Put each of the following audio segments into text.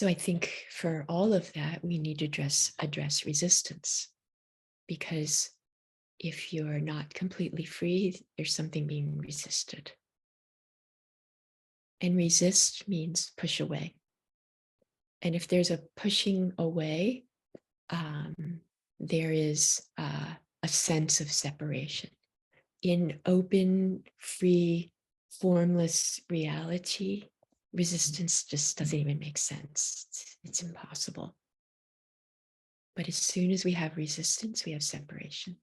So I think for all of that, we need to address resistance, because if you're not completely free, there's something being resisted. And resist means push away. And if there's a pushing away, there is a sense of separation. In open, free, formless reality, resistance just doesn't even make sense. It's impossible. But as soon as we have resistance, we have separation.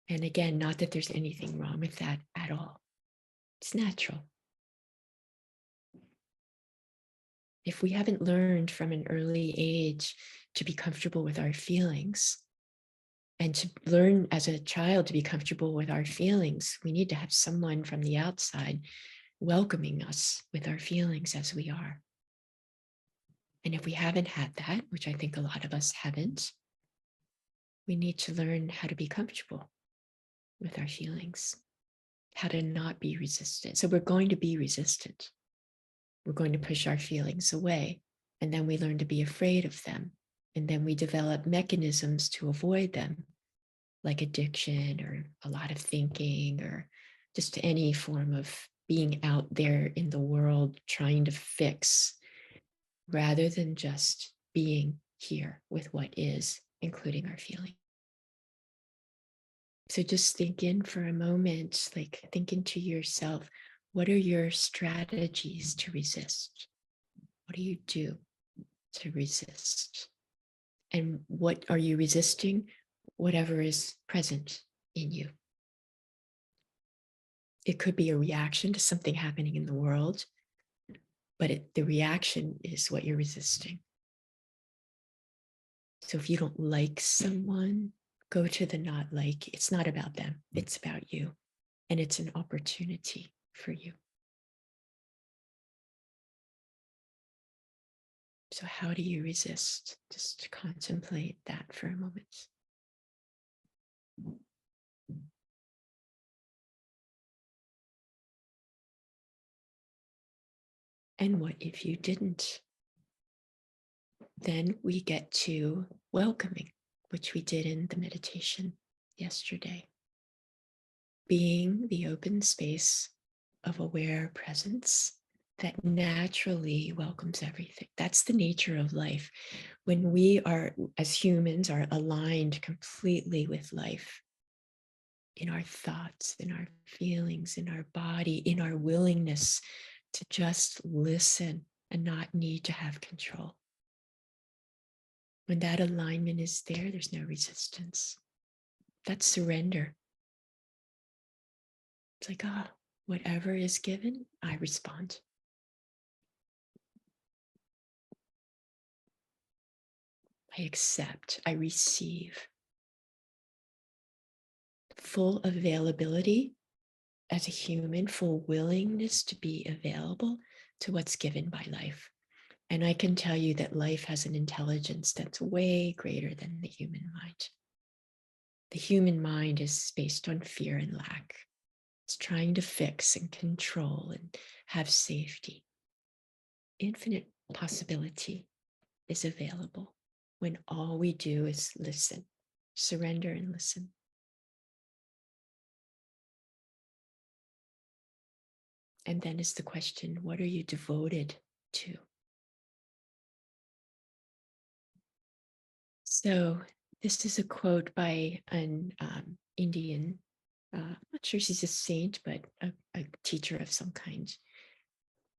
And again, not that there's anything wrong with that at all. It's natural. If we haven't learned from an early age to be comfortable with our feelings, and to learn as a child to be comfortable with our feelings, we need to have someone from the outside welcoming us with our feelings as we are. And if we haven't had that, which I think a lot of us haven't, we need to learn how to be comfortable with our feelings, how to not be resistant. So we're going to be resistant. We're going to push our feelings away. And then we learn to be afraid of them. And then we develop mechanisms to avoid them, like addiction or a lot of thinking or just any form of being out there in the world trying to fix, rather than just being here with what is, including our feeling. So just think in for a moment, like think into yourself, what are your strategies to resist? What do you do to resist? And what are you resisting? Whatever is present in you. It could be a reaction to something happening in the world, but the reaction is what you're resisting. So if you don't like someone, go to the not like. It's not about them, it's about you. And it's an opportunity for you. So how do you resist? Just contemplate that for a moment. And what if you didn't? Then we get to welcoming, which we did in the meditation yesterday. Being the open space of aware presence that naturally welcomes everything. That's the nature of life. When we are, as humans, are aligned completely with life, in our thoughts, in our feelings, in our body, in our willingness to just listen and not need to have control. When that alignment is there, there's no resistance. That's surrender. It's like, whatever is given, I respond. I accept, I receive. Full availability as a human, full willingness to be available to what's given by life. And I can tell you that life has an intelligence that's way greater than the human mind. The human mind is based on fear and lack. It's trying to fix and control and have safety. Infinite possibility is available when all we do is listen, surrender and listen. And then is the question, what are you devoted to? So this is a quote by an Indian, I'm not sure she's a saint, but a teacher of some kind.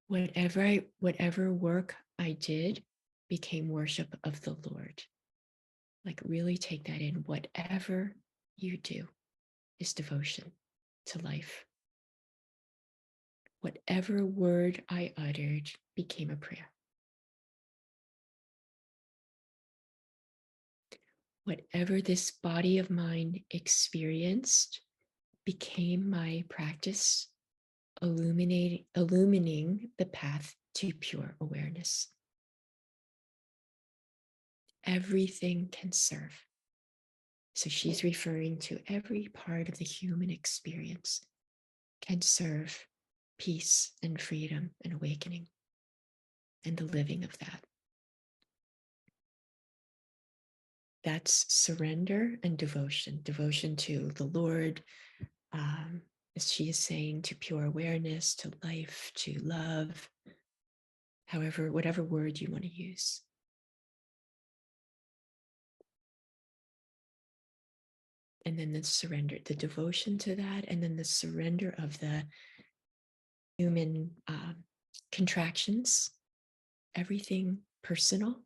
Whatever work I did became worship of the Lord. Like really take that in. Whatever you do is devotion to life. Whatever word I uttered became a prayer. Whatever this body of mine experienced became my practice, illumining the path to pure awareness. Everything can serve. So she's referring to every part of the human experience can serve peace and freedom and awakening. and the living of that. That's surrender and devotion. Devotion to the Lord, as she is saying, to pure awareness, to life, to love, however, whatever word you want to use. And then the surrender, the devotion to that, and then the surrender of the human contractions, everything personal,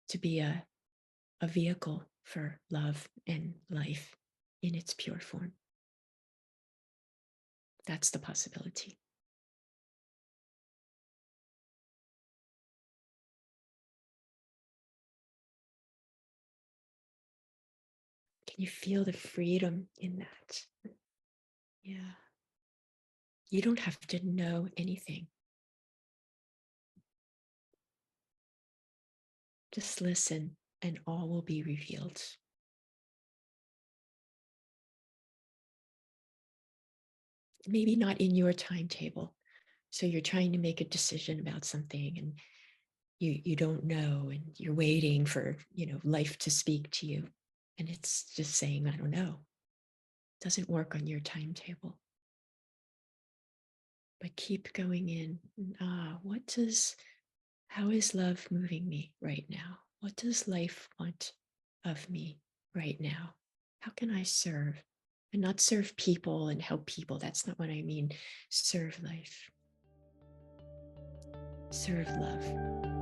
to be a vehicle for love and life in its pure form. That's the possibility. Can you feel the freedom in that? Yeah. You don't have to know anything. Just listen and all will be revealed. Maybe not in your timetable. So you're trying to make a decision about something and you don't know and you're waiting for, life to speak to you. And it's just saying, I don't know. It doesn't work on your timetable. But keep going in. How is love moving me right now? What does life want of me right now? How can I serve? And not serve people and help people. That's not what I mean. Serve life. Serve love.